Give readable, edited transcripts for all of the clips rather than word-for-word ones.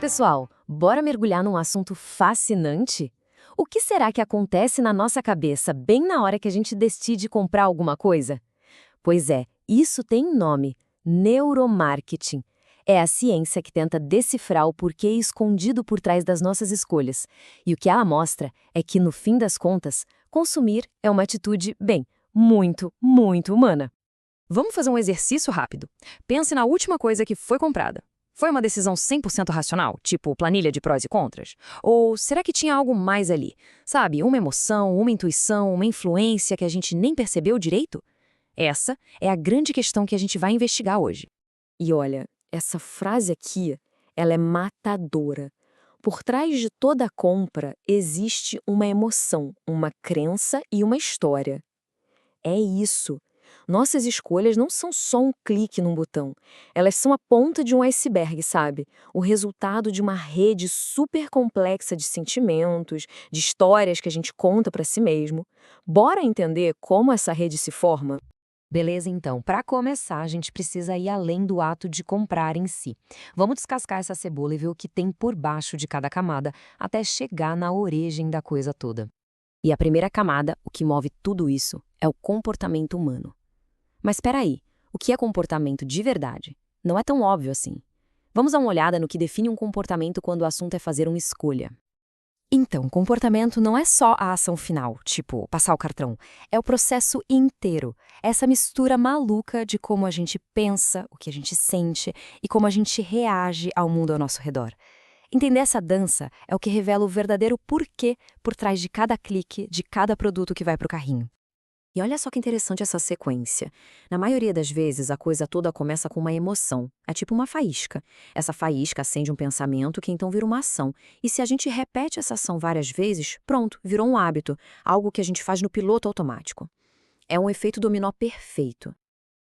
pessoal, bora mergulhar num assunto fascinante? O que será que acontece na nossa cabeça bem na hora que a gente decide comprar alguma coisa? Pois é, isso tem um nome: neuromarketing. É a ciência que tenta decifrar o porquê escondido por trás das nossas escolhas. E o que ela mostra é que, no fim das contas, consumir é uma atitude, bem, muito humana. Vamos fazer um exercício rápido. Pense na última coisa que foi comprada. Foi uma decisão 100% racional, tipo planilha de prós e contras? Ou será que tinha algo mais ali? Sabe, uma emoção, uma intuição, uma influência que a gente nem percebeu direito? Essa é a grande questão que a gente vai investigar hoje. E olha, essa frase aqui, ela é matadora. Por trás de toda compra existe uma emoção, uma crença e uma história. É isso. Nossas escolhas não são só um clique num botão. Elas são a ponta de um iceberg, sabe? O resultado de uma rede super complexa de sentimentos, de histórias que a gente conta para si mesmo. Bora entender como essa rede se forma? Beleza, então, para começar, a gente precisa ir além do ato de comprar em si. Vamos descascar essa cebola e ver o que tem por baixo de cada camada, até chegar na origem da coisa toda. E a primeira camada, o que move tudo isso, é o comportamento humano. Mas espera aí, o que é comportamento de verdade? Não é tão óbvio assim. Vamos dar uma olhada no que define um comportamento quando o assunto é fazer uma escolha. Então, comportamento não é só a ação final, tipo, passar o cartão. É o processo inteiro. Essa mistura maluca de como a gente pensa, o que a gente sente e como a gente reage ao mundo ao nosso redor. Entender essa dança é o que revela o verdadeiro porquê por trás de cada clique, de cada produto que vai para o carrinho. E olha só que interessante essa sequência. Na maioria das vezes, a coisa toda começa com uma emoção. É tipo uma faísca. Essa faísca acende um pensamento que então vira uma ação. E se a gente repete essa ação várias vezes, pronto, virou um hábito, algo que a gente faz no piloto automático. É um efeito dominó perfeito.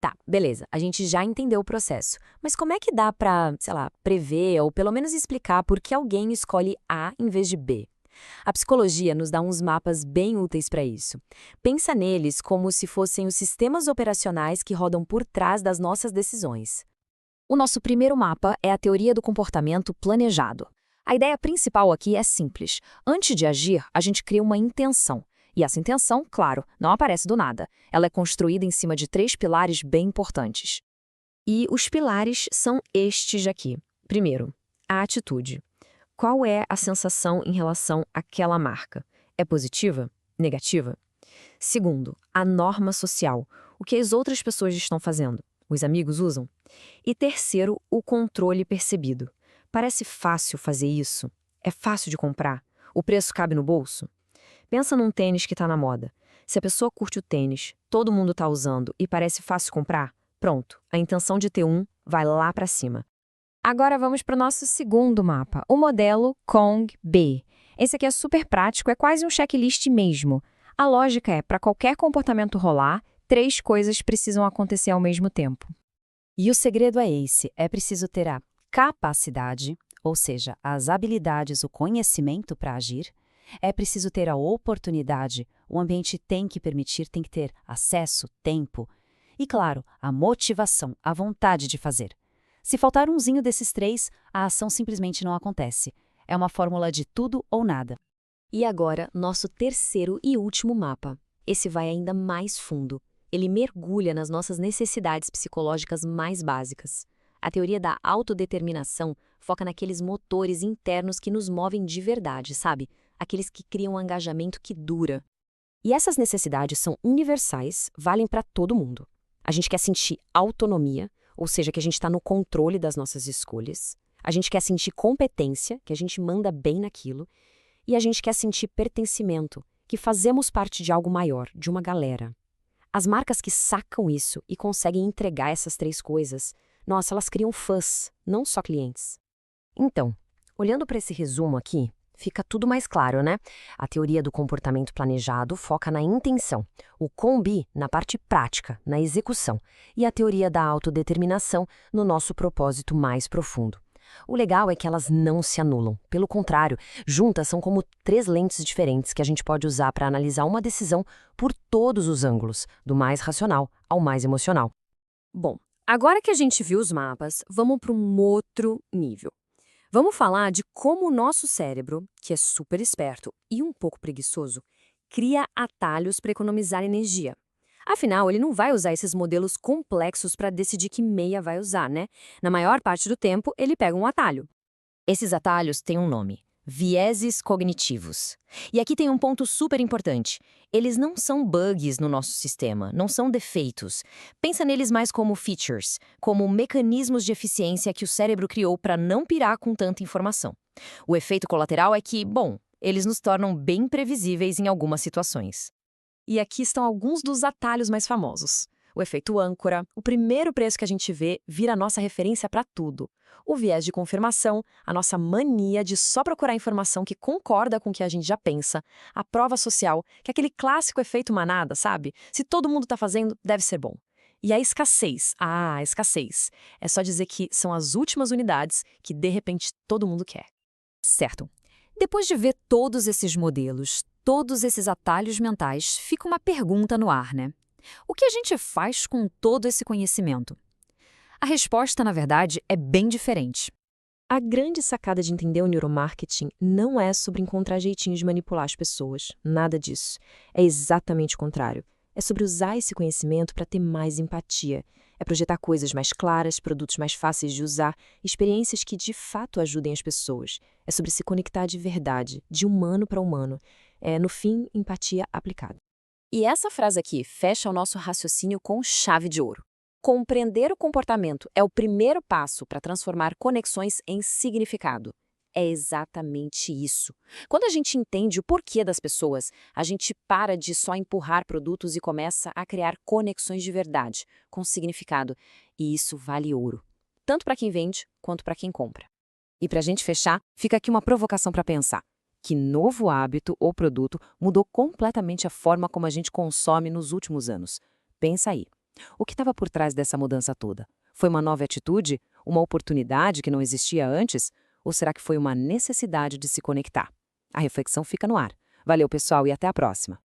Tá, beleza, a gente já entendeu o processo. Mas como é que dá pra, sei lá, prever ou pelo menos explicar por que alguém escolhe A em vez de B? A psicologia nos dá uns mapas bem úteis para isso. Pensa neles como se fossem os sistemas operacionais que rodam por trás das nossas decisões. O nosso primeiro mapa é a teoria do comportamento planejado. A ideia principal aqui é simples. Antes de agir, a gente cria uma intenção. E essa intenção, claro, não aparece do nada. Ela é construída em cima de 3 pilares bem importantes. E os pilares são estes aqui. Primeiro, a atitude. Qual é a sensação em relação àquela marca? É positiva? Negativa? Segundo, a norma social. O que as outras pessoas estão fazendo? Os amigos usam? E terceiro, o controle percebido. Parece fácil fazer isso? É fácil de comprar? O preço cabe no bolso? Pensa num tênis que está na moda. Se a pessoa curte o tênis, todo mundo está usando e parece fácil comprar, pronto, a intenção de ter um vai lá para cima. Agora vamos para o nosso segundo mapa, o modelo Kong-B. Esse aqui é super prático, é quase um checklist mesmo. A lógica é, para qualquer comportamento rolar, 3 coisas precisam acontecer ao mesmo tempo. E o segredo é esse, é preciso ter a capacidade, ou seja, as habilidades, o conhecimento para agir. É preciso ter a oportunidade, o ambiente tem que permitir, tem que ter acesso, tempo. E claro, a motivação, a vontade de fazer. Se faltar umzinho desses 3, a ação simplesmente não acontece. É uma fórmula de tudo ou nada. E agora, nosso terceiro e último mapa. Esse vai ainda mais fundo. Ele mergulha nas nossas necessidades psicológicas mais básicas. A teoria da autodeterminação foca naqueles motores internos que nos movem de verdade, sabe? Aqueles que criam um engajamento que dura. E essas necessidades são universais, valem para todo mundo. A gente quer sentir autonomia, ou seja, que a gente está no controle das nossas escolhas. A gente quer sentir competência, que a gente manda bem naquilo. E a gente quer sentir pertencimento, que fazemos parte de algo maior, de uma galera. As marcas que sacam isso e conseguem entregar essas 3 coisas, nossa, elas criam fãs, não só clientes. Então, olhando para esse resumo aqui, fica tudo mais claro, né? A teoria do comportamento planejado foca na intenção, o Kong-B na parte prática, na execução, e a teoria da autodeterminação no nosso propósito mais profundo. O legal é que elas não se anulam. Pelo contrário, juntas são como 3 lentes diferentes que a gente pode usar para analisar uma decisão por todos os ângulos, do mais racional ao mais emocional. Bom, agora que a gente viu os mapas, vamos para um outro nível. Vamos falar de como o nosso cérebro, que é super esperto e um pouco preguiçoso, cria atalhos para economizar energia. Afinal, ele não vai usar esses modelos complexos para decidir que meia vai usar, né? Na maior parte do tempo, ele pega um atalho. Esses atalhos têm um nome: vieses cognitivos. E aqui tem um ponto super importante. Eles não são bugs no nosso sistema, não são defeitos. Pensa neles mais como features, como mecanismos de eficiência que o cérebro criou para não pirar com tanta informação. O efeito colateral é que, bom, eles nos tornam bem previsíveis em algumas situações. E aqui estão alguns dos atalhos mais famosos. O efeito âncora, o primeiro preço que a gente vê, vira a nossa referência para tudo. O viés de confirmação, a nossa mania de só procurar informação que concorda com o que a gente já pensa. A prova social, que é aquele clássico efeito manada, sabe? Se todo mundo está fazendo, deve ser bom. E a escassez. A escassez. É só dizer que são as últimas unidades que, de repente, todo mundo quer. Certo. Depois de ver todos esses modelos, todos esses atalhos mentais, fica uma pergunta no ar, né? O que a gente faz com todo esse conhecimento? A resposta, na verdade, é bem diferente. A grande sacada de entender o neuromarketing não é sobre encontrar jeitinhos de manipular as pessoas. Nada disso. É exatamente o contrário. É sobre usar esse conhecimento para ter mais empatia. É projetar coisas mais claras, produtos mais fáceis de usar, experiências que de fato ajudem as pessoas. É sobre se conectar de verdade, de humano para humano. É, no fim, empatia aplicada. E essa frase aqui fecha o nosso raciocínio com chave de ouro. Compreender o comportamento é o primeiro passo para transformar conexões em significado. É exatamente isso. Quando a gente entende o porquê das pessoas, a gente para de só empurrar produtos e começa a criar conexões de verdade, com significado. E isso vale ouro, tanto para quem vende quanto para quem compra. E para a gente fechar, fica aqui uma provocação para pensar. Que novo hábito ou produto mudou completamente a forma como a gente consome nos últimos anos? Pensa aí. O que estava por trás dessa mudança toda? Foi uma nova atitude? Uma oportunidade que não existia antes? Ou será que foi uma necessidade de se conectar? A reflexão fica no ar. Valeu, pessoal, e até a próxima!